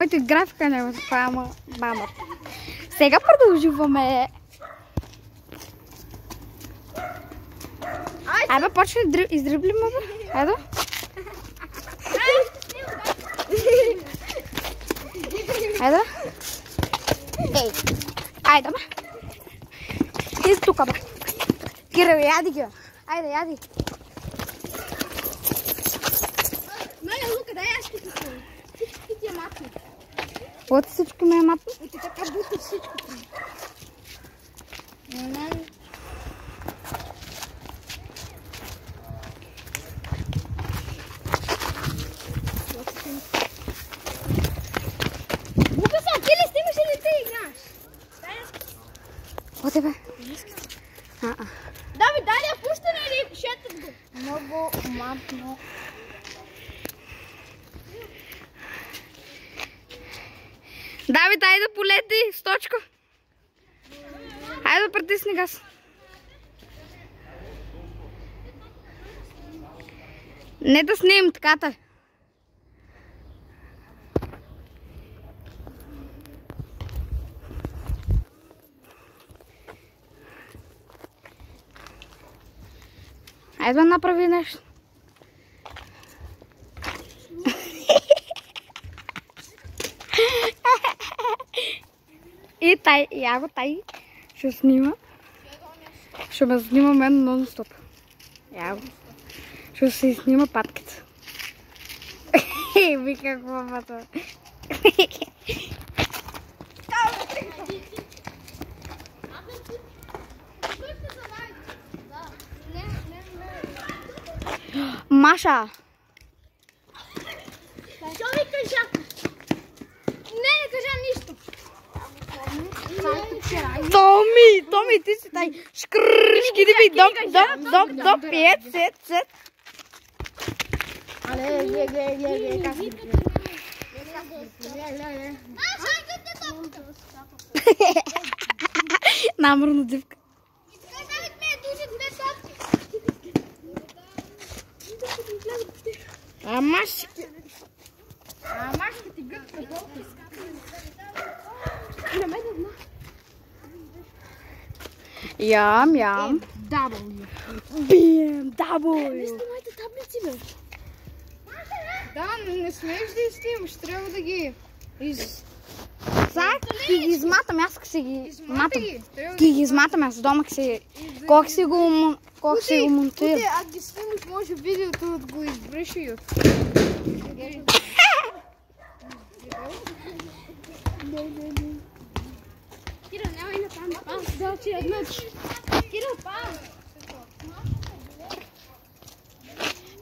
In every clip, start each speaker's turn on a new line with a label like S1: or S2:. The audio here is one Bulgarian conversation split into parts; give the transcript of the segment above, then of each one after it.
S1: Моите графика няма това, ама мама. Сега продължуваме. Айде, почва да издръблим, бе. Айде. Айде. Ей. Айде, бе. Ти си тука, бе. Кирил, яди ги, бе. Айде, яди.
S2: Маля, Лука, дай аз ще ти сложи. Всички ти е матни.
S1: Вот всичко ме е матно.
S2: И така бута всичко. Лука, са, ти ли снимаш или ти играш?
S1: Вот е, бе.
S2: Давид, дали я пущане или шетът го?
S1: Много матно. Давид, айде да полети с точка. Айде да притисни газ. Не да снимам таката. Айде да направи нещо. И тай, я го тай ще снима. Ще ме снима мен нон-стоп. Я го. Ще се снима патката. Вика главата. Маша!
S2: Що ми кажа? Не кажа нищо.
S1: Томи, ти си тай. Шкршки да би, доп, пиет, сет.
S2: Але, гледай, как ми гледай.
S1: Намерно дивка.
S2: Давид ме е дуже две топки.
S1: Ама ще
S2: ти гъбка болка.
S1: Ям. BMW.
S2: Не снимайте таблици, бе.
S3: Да, не смееш да изснимаш, трябва да ги
S1: Сега ти ги изматам, аз си ги
S3: изматай
S1: матам.
S3: ги.
S1: Ти ги изматам, аз дома си. Колко си го монтирам.
S3: Ако ги снимаш, може видеото да го избриши от...
S2: Кирил, няма и на там. Аз да отида еднъж. Кирил, пам!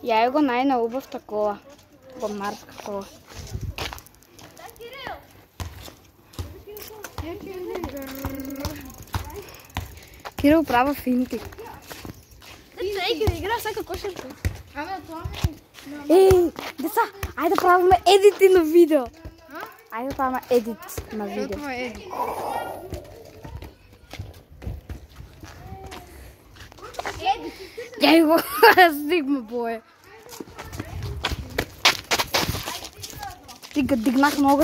S1: Я его най-на убав такова. Бомарска кола. Кирил права финти.
S2: Ей, да игра всяка кошерка.
S3: Ама това
S1: Ей, деца, айде да правим едити на видео. Айде да правим едит на видео.
S3: това е Еди.
S1: Я го стигма бое. Ти го дигнах много.